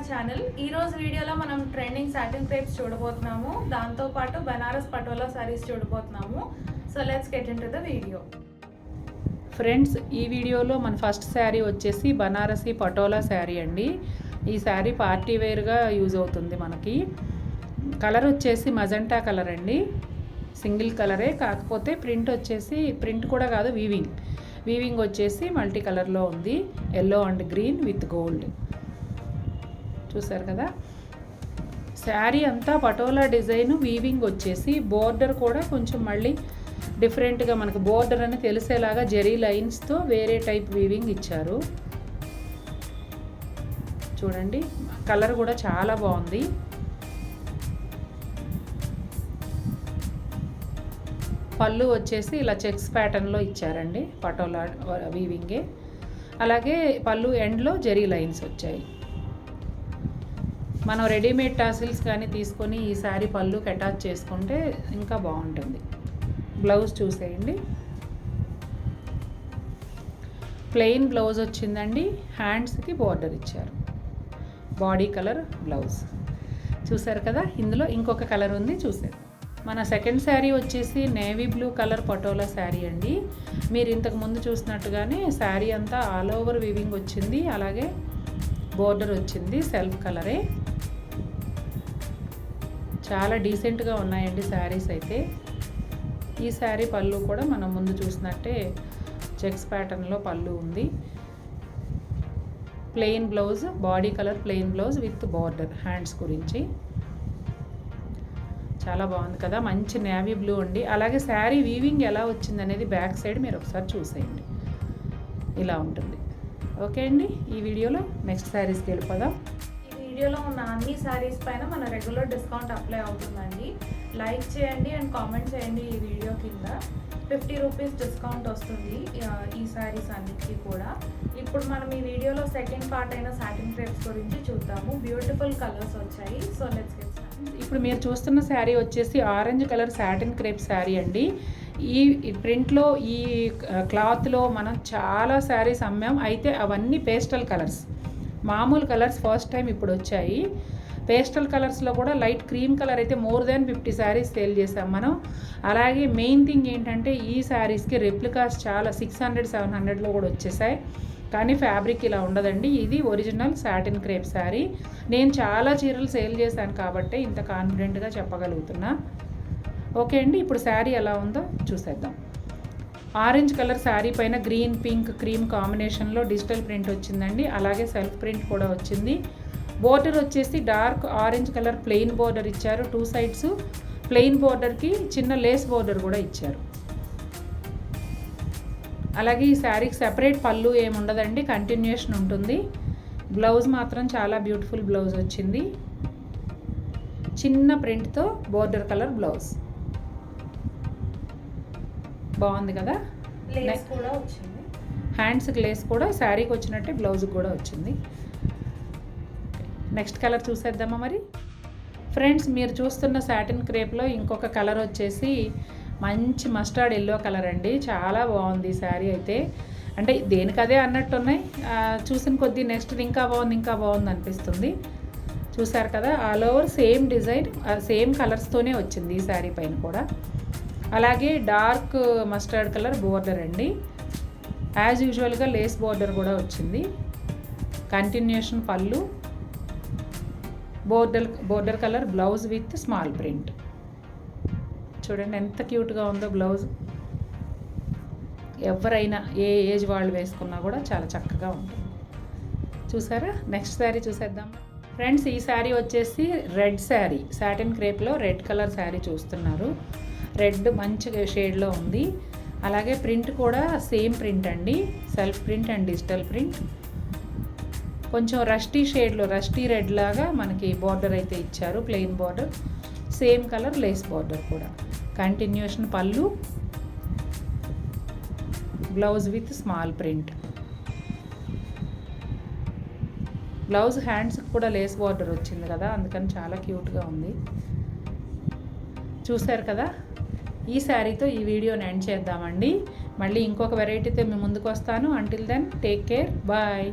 Channel. ఈ రోజు వీడియోలో మనం ట్రెండింగ్ సాటిన్ క్రేప్స్ చూడబోతున్నాము. దాంతో పాటు బనారస్ పటోలా సారీస్ చూడబోతున్నాము. So let's get into the video. Friends, ఈ వీడియోలో మన ఫస్ట్ శారీ వచ్చేసి బనారసి పటోలా శారీ అండి. ఈ శారీ పార్టీ వేర్గా యూజ్ అవుతుంది. మనకి కలర్ వచ్చేసి మజంటా కలర్ అండి. సింగిల్ కలరే, కాకపోతే ప్రింట్ వచ్చేసి ప్రింట్ కూడా కాదు, వీవింగ్ వచ్చేసి మల్టీ కలర్లో ఉంది. Yellow and green with gold. చూసారు కదా, శారీ అంతా పటోలా డిజైన్, వీవింగ్ వచ్చేసి బోర్డర్ కూడా కొంచెం మళ్ళీ డిఫరెంట్గా మనకు బోర్డర్ అని తెలిసేలాగా జెరీ లైన్స్తో వేరే టైప్ వీవింగ్ ఇచ్చారు. చూడండి, కలర్ కూడా చాలా బాగుంది. పళ్ళు వచ్చేసి ఇలా చెక్స్ ప్యాటర్న్లో ఇచ్చారండి, పటోలా వీవింగే. అలాగే పళ్ళు ఎండ్లో జెరీ లైన్స్ వచ్చాయి. మనం రెడీమేడ్ టాసిల్స్ కానీ తీసుకొని ఈ శారీ పళ్ళుకి అటాచ్ చేసుకుంటే ఇంకా బాగుంటుంది. బ్లౌజ్ చూసేయండి, ప్లెయిన్ బ్లౌజ్ వచ్చిందండి. హ్యాండ్స్కి బార్డర్ ఇచ్చారు. బాడీ కలర్ బ్లౌజ్ చూసారు కదా. ఇందులో ఇంకొక కలర్ ఉంది, చూసారు. మన సెకండ్ శారీ వచ్చేసి navy blue colour patola sari అండి. మీరు ఇంతకు ముందు చూసినట్టుగానే శారీ అంతా ఆల్ ఓవర్ వీవింగ్ వచ్చింది. అలాగే బోర్డర్ వచ్చింది, సెల్ఫ్ కలరే. చాలా డీసెంట్గా ఉన్నాయండి శారీస్ అయితే. ఈ శారీ పళ్ళు కూడా మనం ముందు చూసినట్టే చెక్స్ ప్యాటర్న్లో పళ్ళు ఉంది. Plain blouse, body colour plain blouse with border. Hands గురించి చాలా బాగుంది కదా, మంచి నేవీ బ్లూ అండి. అలాగే శారీ వీవింగ్ ఎలా వచ్చింది అనేది బ్యాక్ సైడ్ మీరు ఒకసారి చూసేయండి, ఇలా ఉంటుంది. ఓకే అండి, ఈ వీడియోలో నెక్స్ట్ శారీస్కి వెళ్ళిపోదాం. ఈ వీడియోలో ఉన్న అన్ని శారీస్ పైన మన రెగ్యులర్ డిస్కౌంట్ అప్లై అవుతుందండి. లైక్ చేయండి అండ్ కామెంట్ చేయండి. ఈ వీడియో కింద 50 రూపీస్ డిస్కౌంట్ వస్తుంది ఈ శారీస్ అన్నిటికీ కూడా. ఇప్పుడు మనం ఈ వీడియోలో సెకండ్ పార్ట్ అయిన సాటిన్ క్రేప్స్ గురించి చూద్దాము. బ్యూటిఫుల్ కలర్స్ వచ్చాయి. So let's get started. ఇప్పుడు మీరు చూస్తున్న శారీ వచ్చేసి orange colour satin crepe sari అండి. ఈ ప్రింట్లో, ఈ క్లాత్లో మనం చాలా శారీస్ అమ్మాం. అయితే అవన్నీ పేస్టల్ కలర్స్, మామూలు కలర్స్ ఫస్ట్ టైం ఇప్పుడు వచ్చాయి. పేస్టల్ కలర్స్లో కూడా లైట్ క్రీమ్ కలర్ అయితే మోర్ దాన్ 50 శారీస్ సేల్ చేసాం మనం. అలాగే మెయిన్ థింగ్ ఏంటంటే ఈ శారీస్కి రెప్లికాస్ చాలా 600-700లో కూడా వచ్చేసాయి. కానీ ఫ్యాబ్రిక్ ఇలా ఉండదండి. ఇది ఒరిజినల్ సాటిన్ క్రేప్ శారీ. నేను చాలా చీరలు సేల్ చేశాను కాబట్టి ఇంత కాన్ఫిడెంట్గా చెప్పగలుగుతున్నా. ఓకే అండి, ఇప్పుడు శారీ ఎలా ఉందో చూసేద్దాం. ఆరెంజ్ కలర్ శారీ పైన గ్రీన్, పింక్, క్రీమ్ కాంబినేషన్లో డిజిటల్ ప్రింట్ వచ్చిందండి. అలాగే సెల్ఫ్ ప్రింట్ కూడా వచ్చింది. బోర్డర్ వచ్చేసి dark orange colour plain border ఇచ్చారు. 2 సైడ్స్ ప్లెయిన్ బోర్డర్కి చిన్న లేస్ బోర్డర్ కూడా ఇచ్చారు. అలాగే ఈ శారీకి సెపరేట్ పళ్ళు ఏముండదండి, కంటిన్యూషన్ ఉంటుంది. బ్లౌజ్ మాత్రం చాలా బ్యూటిఫుల్ బ్లౌజ్ వచ్చింది. చిన్న ప్రింట్తో బోర్డర్ కలర్ బ్లౌజ్ బాగుంది కదా. లేస్ కూడా వచ్చింది. హ్యాండ్స్కి లేస్ కూడా శారీకి వచ్చినట్టే బ్లౌజ్కి కూడా వచ్చింది. నెక్స్ట్ కలర్ చూసేద్దామా మరి. ఫ్రెండ్స్, మీరు చూస్తున్న సాటిన్ క్రేప్లో ఇంకొక కలర్ వచ్చేసి మంచి మస్టర్డ్ ఎల్లో కలర్ అండి. చాలా బాగుంది ఈ శారీ అయితే. అంటే దేనికదే అన్నట్టున్నాయి. చూసిన కొద్దీ నెక్స్ట్ ఇంకా బాగుంది అనిపిస్తుంది. చూసారు కదా, all over same design, same కలర్స్తోనే వచ్చింది ఈ శారీ పైన కూడా. అలాగే డార్క్ మస్టర్డ్ కలర్ బోర్డర్ అండి. యాజ్ యూజువల్గా లేస్ బోర్డర్ కూడా వచ్చింది. కంటిన్యూషన్ పళ్ళు, border colour blouse with small print. చూడండి ఎంత క్యూట్గా ఉందో బ్లౌజ్. ఎవరైనా ఏ ఏజ్ వాళ్ళు వేసుకున్నా కూడా చాలా చక్కగా ఉంటుంది. చూసారా, నెక్స్ట్ శారీ చూసేద్దాం ఫ్రెండ్స్. ఈ శారీ వచ్చేసి రెడ్ శారీ, సాటిన్ క్రేప్లో రెడ్ కలర్ శారీ చూస్తున్నారు. రెడ్ మంచి షేడ్లో ఉంది. అలాగే ప్రింట్ కూడా సేమ్ ప్రింట్ అండి, self print and digital print. కొంచెం రస్టీ షేడ్లో, రస్టీ రెడ్ లాగా మనకి బార్డర్ అయితే ఇచ్చారు, plain border. Same colour lace border కూడా. కంటిన్యూషన్ పళ్ళు, blouse with small print. Blouse హ్యాండ్స్కి కూడా లేస్ బార్డర్ వచ్చింది కదా, అందుకని చాలా క్యూట్గా ఉంది. చూసారు కదా, ఈ శారీతో ఈ వీడియోని ఎండ్ చేద్దామండి. మళ్ళీ ఇంకొక వెరైటీతో మీ ముందుకు వస్తాను. Until then take care, bye.